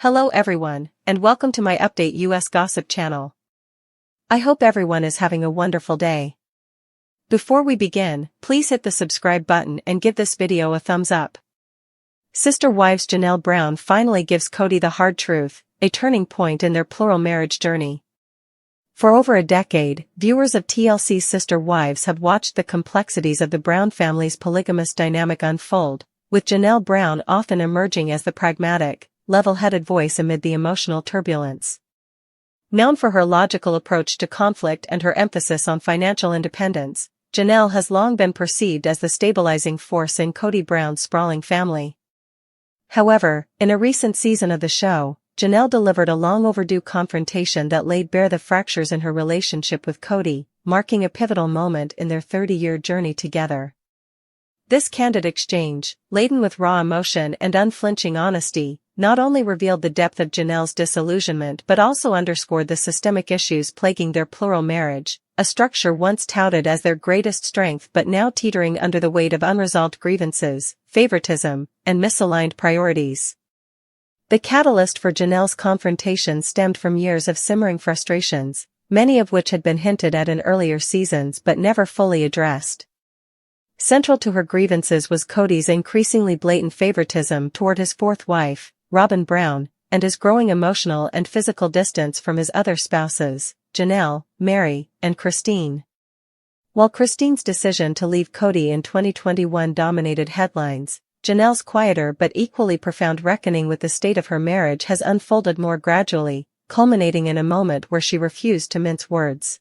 Hello everyone, and welcome to my Update US Gossip channel. I hope everyone is having a wonderful day. Before we begin, please hit the subscribe button and give this video a thumbs up. Sister wives Janelle Brown finally gives Kody the hard truth, a turning point in their plural marriage journey. For over a decade, viewers of TLC's Sister Wives have watched the complexities of the Brown family's polygamous dynamic unfold, with Janelle Brown often emerging as the pragmatic, level-headed voice amid the emotional turbulence. Known for her logical approach to conflict and her emphasis on financial independence, Janelle has long been perceived as the stabilizing force in Kody Brown's sprawling family. However, in a recent season of the show, Janelle delivered a long-overdue confrontation that laid bare the fractures in her relationship with Kody, marking a pivotal moment in their 30-year journey together. This candid exchange, laden with raw emotion and unflinching honesty, not only revealed the depth of Janelle's disillusionment but also underscored the systemic issues plaguing their plural marriage, a structure once touted as their greatest strength but now teetering under the weight of unresolved grievances, favoritism, and misaligned priorities. The catalyst for Janelle's confrontation stemmed from years of simmering frustrations, many of which had been hinted at in earlier seasons but never fully addressed. Central to her grievances was Kody's increasingly blatant favoritism toward his fourth wife, Robyn Brown, and his growing emotional and physical distance from his other spouses, Janelle, Mary, and Christine. While Christine's decision to leave Kody in 2021 dominated headlines, Janelle's quieter but equally profound reckoning with the state of her marriage has unfolded more gradually, culminating in a moment where she refused to mince words.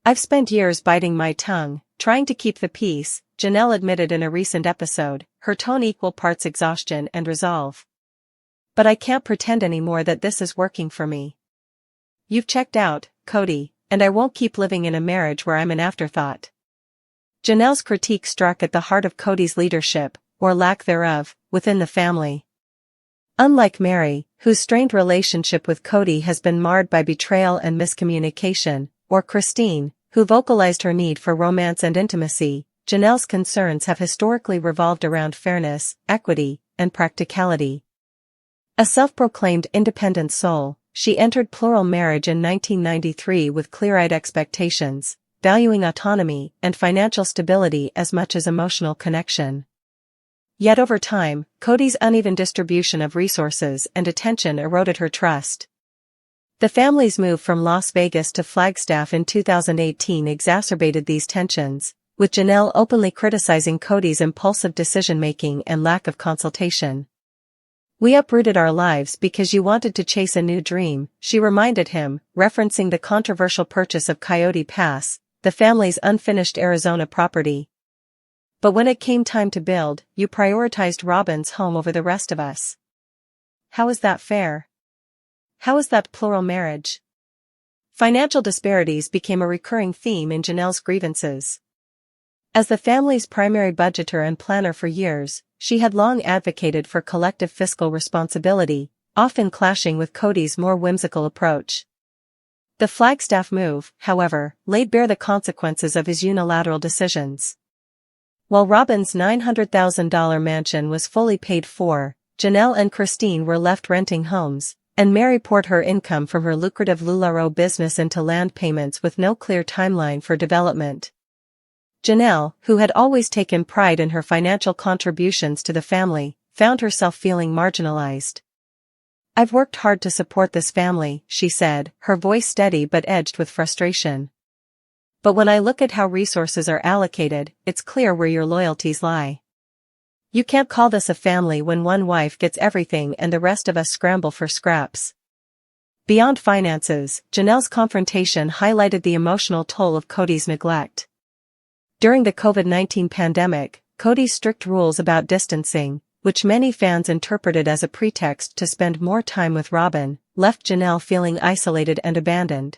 "I've spent years biting my tongue, trying to keep the peace," Janelle admitted in a recent episode, her tone equal parts exhaustion and resolve. "But I can't pretend anymore that this is working for me. You've checked out, Kody, and I won't keep living in a marriage where I'm an afterthought." Janelle's critique struck at the heart of Kody's leadership, or lack thereof, within the family. Unlike Mary, whose strained relationship with Kody has been marred by betrayal and miscommunication, or Christine, who vocalized her need for romance and intimacy, Janelle's concerns have historically revolved around fairness, equity, and practicality. A self-proclaimed independent soul, she entered plural marriage in 1993 with clear-eyed expectations, valuing autonomy and financial stability as much as emotional connection. Yet over time, Kody's uneven distribution of resources and attention eroded her trust. The family's move from Las Vegas to Flagstaff in 2018 exacerbated these tensions, with Janelle openly criticizing Kody's impulsive decision-making and lack of consultation. "We uprooted our lives because you wanted to chase a new dream," she reminded him, referencing the controversial purchase of Coyote Pass, the family's unfinished Arizona property. "But when it came time to build, you prioritized Robyn's home over the rest of us. How is that fair? How is that plural marriage?" Financial disparities became a recurring theme in Janelle's grievances. As the family's primary budgeter and planner for years, she had long advocated for collective fiscal responsibility, often clashing with Kody's more whimsical approach. The Flagstaff move, however, laid bare the consequences of his unilateral decisions. While Robyn's $900,000 mansion was fully paid for, Janelle and Christine were left renting homes, and Mary poured her income from her lucrative LuLaRoe business into land payments with no clear timeline for development. Janelle, who had always taken pride in her financial contributions to the family, found herself feeling marginalized. "I've worked hard to support this family," she said, her voice steady but edged with frustration. "But when I look at how resources are allocated, it's clear where your loyalties lie. You can't call this a family when one wife gets everything and the rest of us scramble for scraps." Beyond finances, Janelle's confrontation highlighted the emotional toll of Kody's neglect. During the COVID-19 pandemic, Kody's strict rules about distancing, which many fans interpreted as a pretext to spend more time with Robyn, left Janelle feeling isolated and abandoned.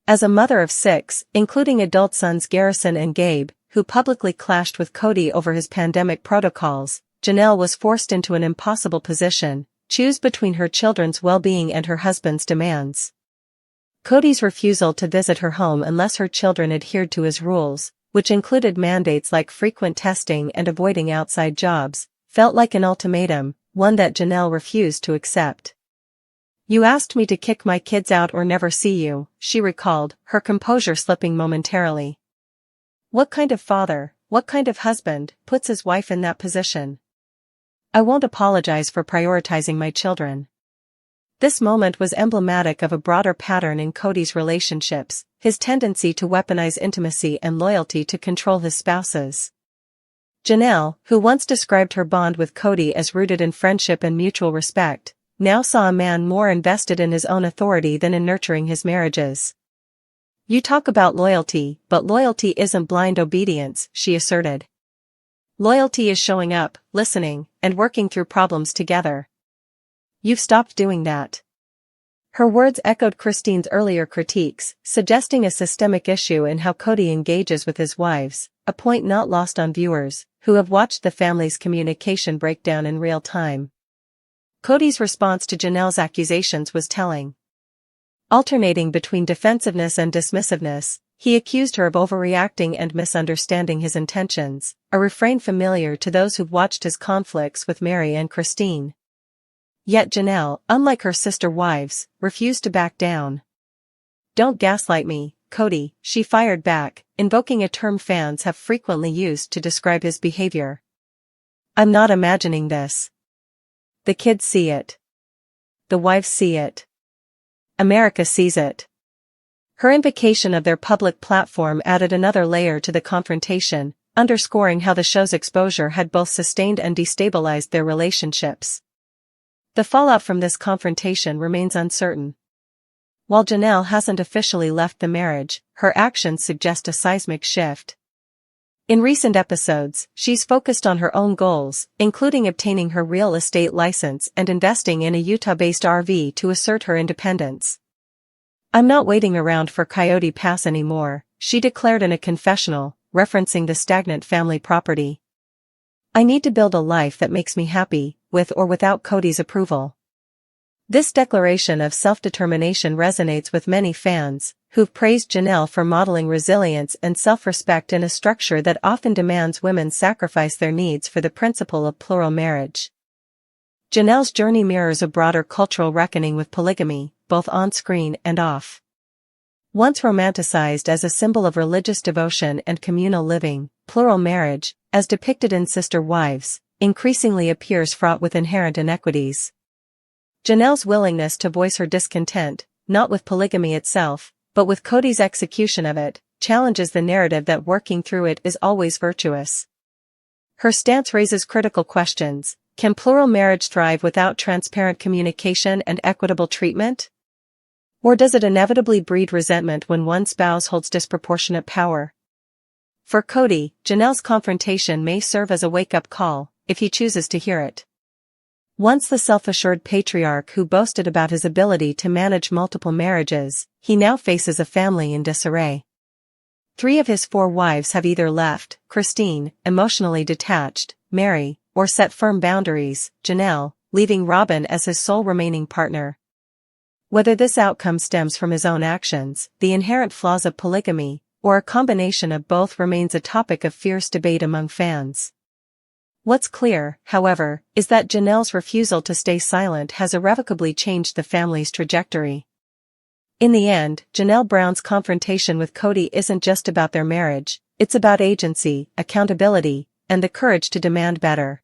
As a mother of 6, including adult sons Garrison and Gabe, who publicly clashed with Kody over his pandemic protocols, Janelle was forced into an impossible position: choose between her children's well-being and her husband's demands. Kody's refusal to visit her home unless her children adhered to his rules, which included mandates like frequent testing and avoiding outside jobs, felt like an ultimatum, one that Janelle refused to accept. "You asked me to kick my kids out or never see you," she recalled, her composure slipping momentarily. What kind of father, what kind of husband, puts his wife in that position? "I won't apologize for prioritizing my children." This moment was emblematic of a broader pattern in Kody's relationships, his tendency to weaponize intimacy and loyalty to control his spouses. Janelle, who once described her bond with Kody as rooted in friendship and mutual respect, now saw a man more invested in his own authority than in nurturing his marriages. "You talk about loyalty, but loyalty isn't blind obedience," she asserted. "Loyalty is showing up, listening, and working through problems together. You've stopped doing that." Her words echoed Christine's earlier critiques, suggesting a systemic issue in how Kody engages with his wives, a point not lost on viewers, who have watched the family's communication break down in real time. Kody's response to Janelle's accusations was telling. Alternating between defensiveness and dismissiveness, he accused her of overreacting and misunderstanding his intentions, a refrain familiar to those who've watched his conflicts with Mary and Christine. Yet Janelle, unlike her sister wives, refused to back down. "Don't gaslight me, Kody," she fired back, invoking a term fans have frequently used to describe his behavior. "I'm not imagining this. The kids see it. The wives see it. America sees it." Her invocation of their public platform added another layer to the confrontation, underscoring how the show's exposure had both sustained and destabilized their relationships. The fallout from this confrontation remains uncertain. While Janelle hasn't officially left the marriage, her actions suggest a seismic shift. In recent episodes, she's focused on her own goals, including obtaining her real estate license and investing in a Utah-based RV to assert her independence. "I'm not waiting around for Coyote Pass anymore," she declared in a confessional, referencing the stagnant family property. "I need to build a life that makes me happy, with or without Kody's approval." This declaration of self-determination resonates with many fans, who've praised Janelle for modeling resilience and self-respect in a structure that often demands women sacrifice their needs for the principle of plural marriage. Janelle's journey mirrors a broader cultural reckoning with polygamy, both on-screen and off. Once romanticized as a symbol of religious devotion and communal living, plural marriage, as depicted in Sister Wives, increasingly appears fraught with inherent inequities. Janelle's willingness to voice her discontent, not with polygamy itself, but with Kody's execution of it, challenges the narrative that working through it is always virtuous. Her stance raises critical questions. Can plural marriage thrive without transparent communication and equitable treatment? Or does it inevitably breed resentment when one spouse holds disproportionate power? For Kody, Janelle's confrontation may serve as a wake-up call, if he chooses to hear it. Once the self-assured patriarch who boasted about his ability to manage multiple marriages, he now faces a family in disarray. 3 of his 4 wives have either left, Christine, emotionally detached, Mary, or set firm boundaries, Janelle, leaving Robyn as his sole remaining partner. Whether this outcome stems from his own actions, the inherent flaws of polygamy, or a combination of both remains a topic of fierce debate among fans. What's clear, however, is that Janelle's refusal to stay silent has irrevocably changed the family's trajectory. In the end, Janelle Brown's confrontation with Kody isn't just about their marriage, it's about agency, accountability, and the courage to demand better.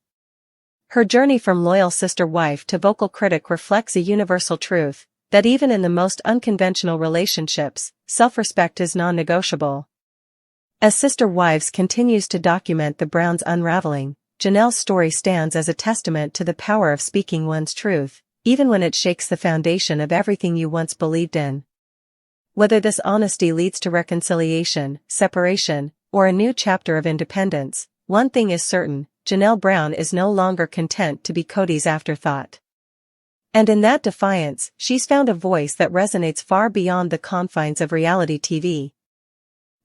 Her journey from loyal sister wife to vocal critic reflects a universal truth, that even in the most unconventional relationships, self-respect is non-negotiable. As Sister Wives continues to document the Browns' unraveling, Janelle's story stands as a testament to the power of speaking one's truth, even when it shakes the foundation of everything you once believed in. Whether this honesty leads to reconciliation, separation, or a new chapter of independence, one thing is certain, Janelle Brown is no longer content to be Kody's afterthought. And in that defiance, she's found a voice that resonates far beyond the confines of reality TV.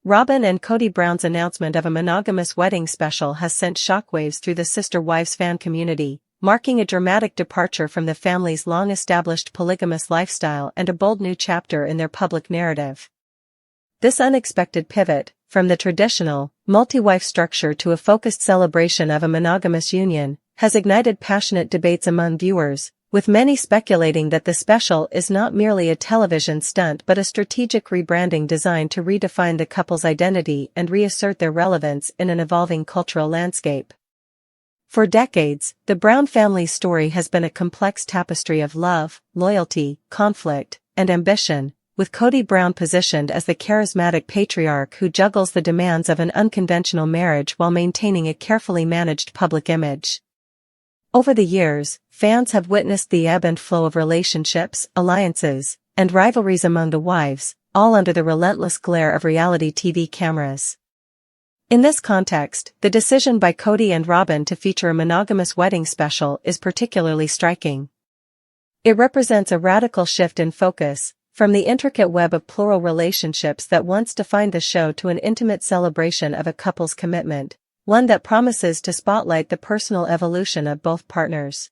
Robyn and Kody Brown's announcement of a monogamous wedding special has sent shockwaves through the Sister Wives fan community, marking a dramatic departure from the family's long-established polygamous lifestyle and a bold new chapter in their public narrative. This unexpected pivot, from the traditional, multi-wife structure to a focused celebration of a monogamous union, has ignited passionate debates among viewers, with many speculating that the special is not merely a television stunt but a strategic rebranding designed to redefine the couple's identity and reassert their relevance in an evolving cultural landscape. For decades, the Brown family's story has been a complex tapestry of love, loyalty, conflict, and ambition, with Kody Brown positioned as the charismatic patriarch who juggles the demands of an unconventional marriage while maintaining a carefully managed public image. Over the years, fans have witnessed the ebb and flow of relationships, alliances, and rivalries among the wives, all under the relentless glare of reality TV cameras. In this context, the decision by Kody and Robyn to feature a monogamous wedding special is particularly striking. It represents a radical shift in focus, from the intricate web of plural relationships that once defined the show to an intimate celebration of a couple's commitment, one that promises to spotlight the personal evolution of both partners.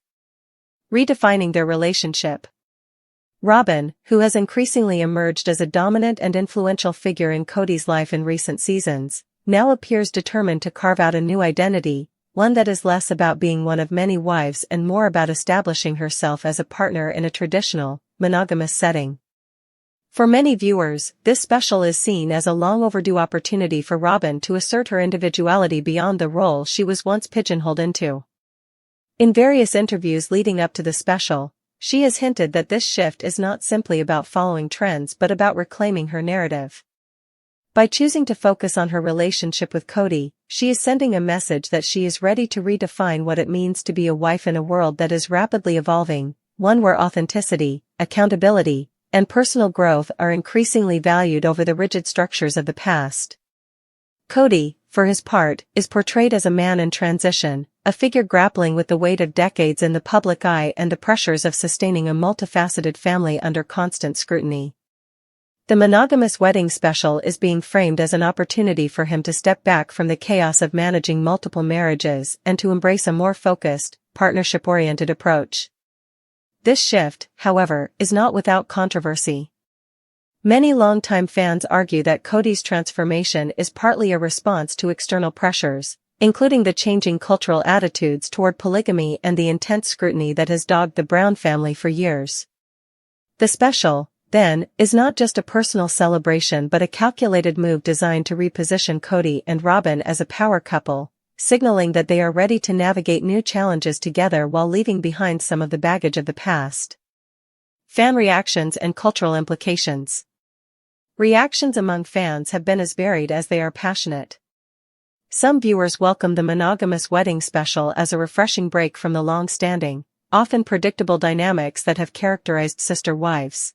Redefining their relationship. Robyn, who has increasingly emerged as a dominant and influential figure in Kody's life in recent seasons, now appears determined to carve out a new identity, one that is less about being one of many wives and more about establishing herself as a partner in a traditional, monogamous setting. For many viewers, this special is seen as a long overdue opportunity for Robyn to assert her individuality beyond the role she was once pigeonholed into. In various interviews leading up to the special, she has hinted that this shift is not simply about following trends but about reclaiming her narrative. By choosing to focus on her relationship with Kody, she is sending a message that she is ready to redefine what it means to be a wife in a world that is rapidly evolving, one where authenticity, accountability, and personal growth are increasingly valued over the rigid structures of the past. Kody, for his part, is portrayed as a man in transition, a figure grappling with the weight of decades in the public eye and the pressures of sustaining a multifaceted family under constant scrutiny. The monogamous wedding special is being framed as an opportunity for him to step back from the chaos of managing multiple marriages and to embrace a more focused, partnership-oriented approach. This shift, however, is not without controversy. Many longtime fans argue that Kody's transformation is partly a response to external pressures, including the changing cultural attitudes toward polygamy and the intense scrutiny that has dogged the Brown family for years. The special, then, is not just a personal celebration but a calculated move designed to reposition Kody and Robyn as a power couple, signaling that they are ready to navigate new challenges together while leaving behind some of the baggage of the past. Fan reactions and cultural implications. Reactions among fans have been as varied as they are passionate. Some viewers welcome the monogamous wedding special as a refreshing break from the long-standing, often predictable dynamics that have characterized sister wives.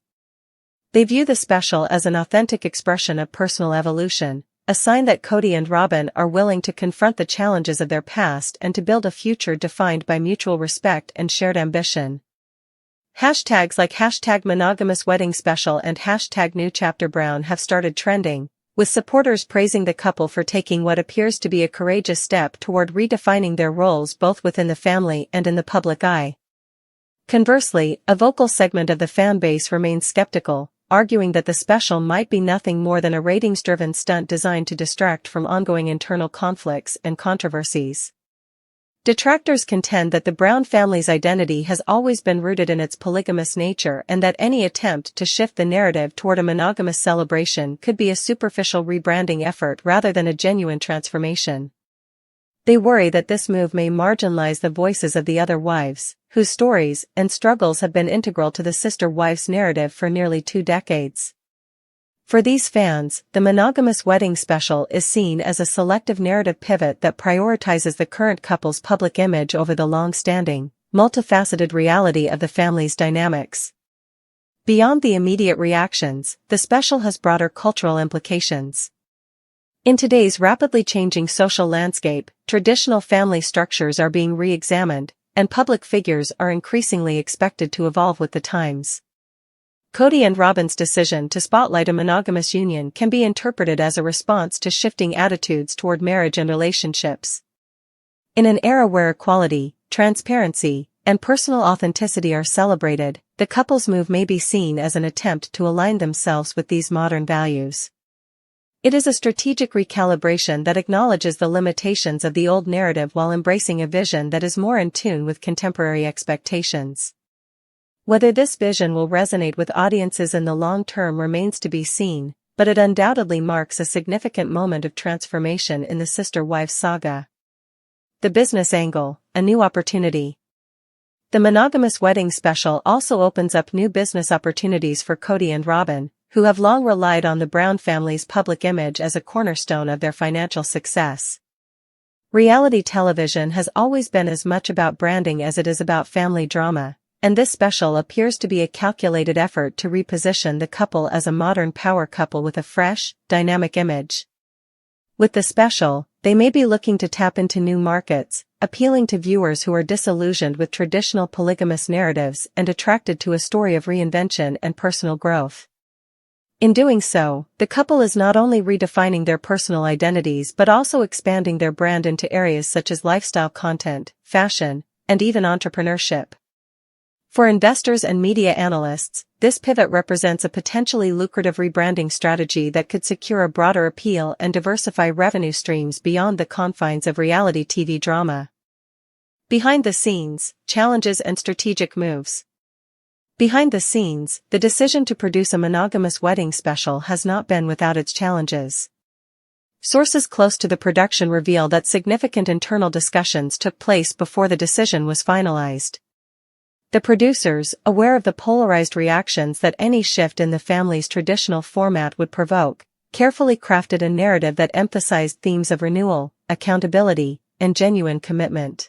They view the special as an authentic expression of personal evolution, a sign that Kody and Robyn are willing to confront the challenges of their past and to build a future defined by mutual respect and shared ambition. Hashtags like #MonogamousWeddingSpecial and #NewChapterBrown have started trending, with supporters praising the couple for taking what appears to be a courageous step toward redefining their roles both within the family and in the public eye. Conversely, a vocal segment of the fan base remains skeptical, arguing that the special might be nothing more than a ratings-driven stunt designed to distract from ongoing internal conflicts and controversies. Detractors contend that the Brown family's identity has always been rooted in its polygamous nature and that any attempt to shift the narrative toward a monogamous celebration could be a superficial rebranding effort rather than a genuine transformation. They worry that this move may marginalize the voices of the other wives, whose stories and struggles have been integral to the sister wives' narrative for nearly 2 decades. For these fans, the monogamous wedding special is seen as a selective narrative pivot that prioritizes the current couple's public image over the long-standing, multifaceted reality of the family's dynamics. Beyond the immediate reactions, the special has broader cultural implications. In today's rapidly changing social landscape, traditional family structures are being re-examined, and public figures are increasingly expected to evolve with the times. Kody and Robyn's decision to spotlight a monogamous union can be interpreted as a response to shifting attitudes toward marriage and relationships. In an era where equality, transparency, and personal authenticity are celebrated, the couple's move may be seen as an attempt to align themselves with these modern values. It is a strategic recalibration that acknowledges the limitations of the old narrative while embracing a vision that is more in tune with contemporary expectations. Whether this vision will resonate with audiences in the long term remains to be seen, but it undoubtedly marks a significant moment of transformation in the sister-wives saga. The business angle, a new opportunity. The monogamous wedding special also opens up new business opportunities for Kody and Robyn, who have long relied on the Brown family's public image as a cornerstone of their financial success. Reality television has always been as much about branding as it is about family drama, and this special appears to be a calculated effort to reposition the couple as a modern power couple with a fresh, dynamic image. With the special, they may be looking to tap into new markets, appealing to viewers who are disillusioned with traditional polygamous narratives and attracted to a story of reinvention and personal growth. In doing so, the couple is not only redefining their personal identities but also expanding their brand into areas such as lifestyle content, fashion, and even entrepreneurship. For investors and media analysts, this pivot represents a potentially lucrative rebranding strategy that could secure a broader appeal and diversify revenue streams beyond the confines of reality TV drama. Behind the scenes, challenges and strategic moves. Behind the scenes, the decision to produce a monogamous wedding special has not been without its challenges. Sources close to the production reveal that significant internal discussions took place before the decision was finalized. The producers, aware of the polarized reactions that any shift in the family's traditional format would provoke, carefully crafted a narrative that emphasized themes of renewal, accountability, and genuine commitment.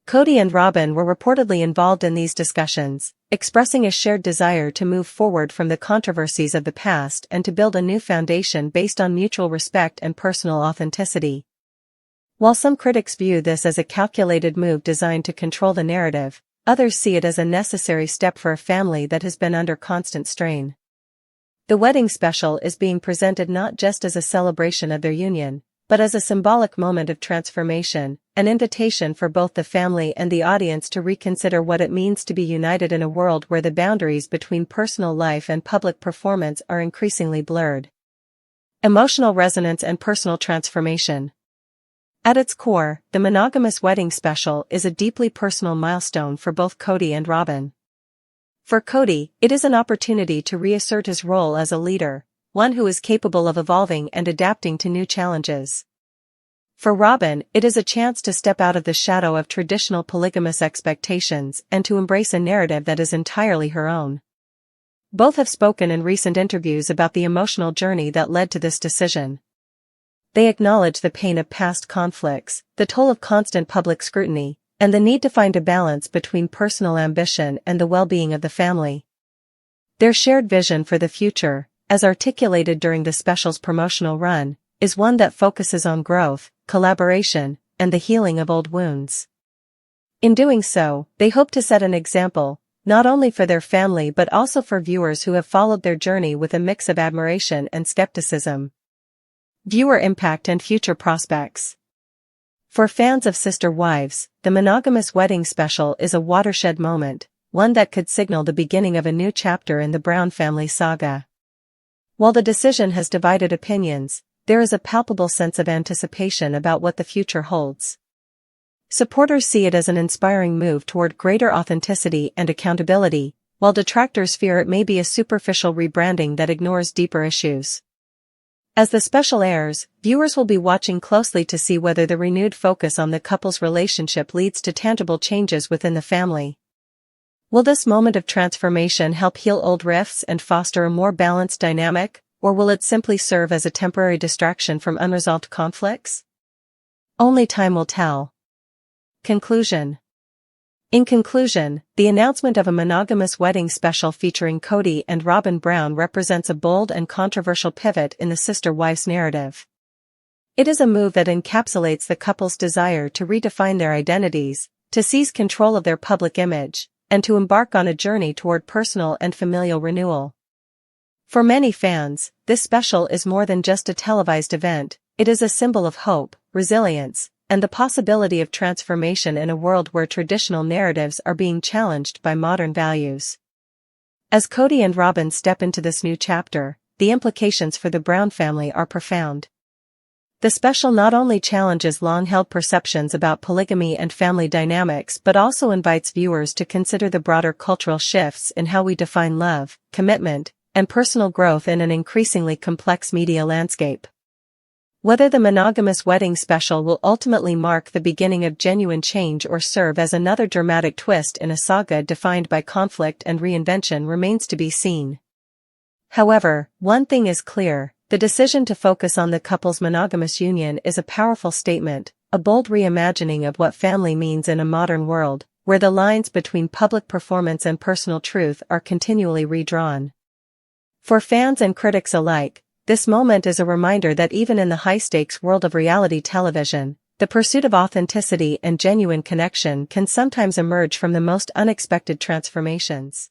Kody and Robyn were reportedly involved in these discussions, expressing a shared desire to move forward from the controversies of the past and to build a new foundation based on mutual respect and personal authenticity. While some critics view this as a calculated move designed to control the narrative, others see it as a necessary step for a family that has been under constant strain. The wedding special is being presented not just as a celebration of their union, but as a symbolic moment of transformation, an invitation for both the family and the audience to reconsider what it means to be united in a world where the boundaries between personal life and public performance are increasingly blurred. Emotional resonance and personal transformation. At its core, the monogamous wedding special is a deeply personal milestone for both Kody and Robyn. For Kody, it is an opportunity to reassert his role as a leader, one who is capable of evolving and adapting to new challenges. For Robyn, it is a chance to step out of the shadow of traditional polygamous expectations and to embrace a narrative that is entirely her own. Both have spoken in recent interviews about the emotional journey that led to this decision. They acknowledge the pain of past conflicts, the toll of constant public scrutiny, and the need to find a balance between personal ambition and the well-being of the family. Their shared vision for the future, as articulated during the special's promotional run, is one that focuses on growth, collaboration, and the healing of old wounds. In doing so, they hope to set an example, not only for their family but also for viewers who have followed their journey with a mix of admiration and skepticism. Viewer impact and future prospects. For fans of Sister Wives, the monogamous wedding special is a watershed moment, one that could signal the beginning of a new chapter in the Brown family saga. While the decision has divided opinions, there is a palpable sense of anticipation about what the future holds. Supporters see it as an inspiring move toward greater authenticity and accountability, while detractors fear it may be a superficial rebranding that ignores deeper issues. As the special airs, viewers will be watching closely to see whether the renewed focus on the couple's relationship leads to tangible changes within the family. Will this moment of transformation help heal old rifts and foster a more balanced dynamic, or will it simply serve as a temporary distraction from unresolved conflicts? Only time will tell. Conclusion. In conclusion, the announcement of a monogamous wedding special featuring Kody and Robyn Brown represents a bold and controversial pivot in the sister wives narrative. It is a move that encapsulates the couple's desire to redefine their identities, to seize control of their public image, and to embark on a journey toward personal and familial renewal. For many fans, this special is more than just a televised event, it is a symbol of hope, resilience, and the possibility of transformation in a world where traditional narratives are being challenged by modern values. As Kody and Robyn step into this new chapter, the implications for the Brown family are profound. The special not only challenges long-held perceptions about polygamy and family dynamics but also invites viewers to consider the broader cultural shifts in how we define love, commitment, and personal growth in an increasingly complex media landscape. Whether the monogamous wedding special will ultimately mark the beginning of genuine change or serve as another dramatic twist in a saga defined by conflict and reinvention remains to be seen. However, one thing is clear. The decision to focus on the couple's monogamous union is a powerful statement, a bold reimagining of what family means in a modern world, where the lines between public performance and personal truth are continually redrawn. For fans and critics alike, this moment is a reminder that even in the high-stakes world of reality television, the pursuit of authenticity and genuine connection can sometimes emerge from the most unexpected transformations.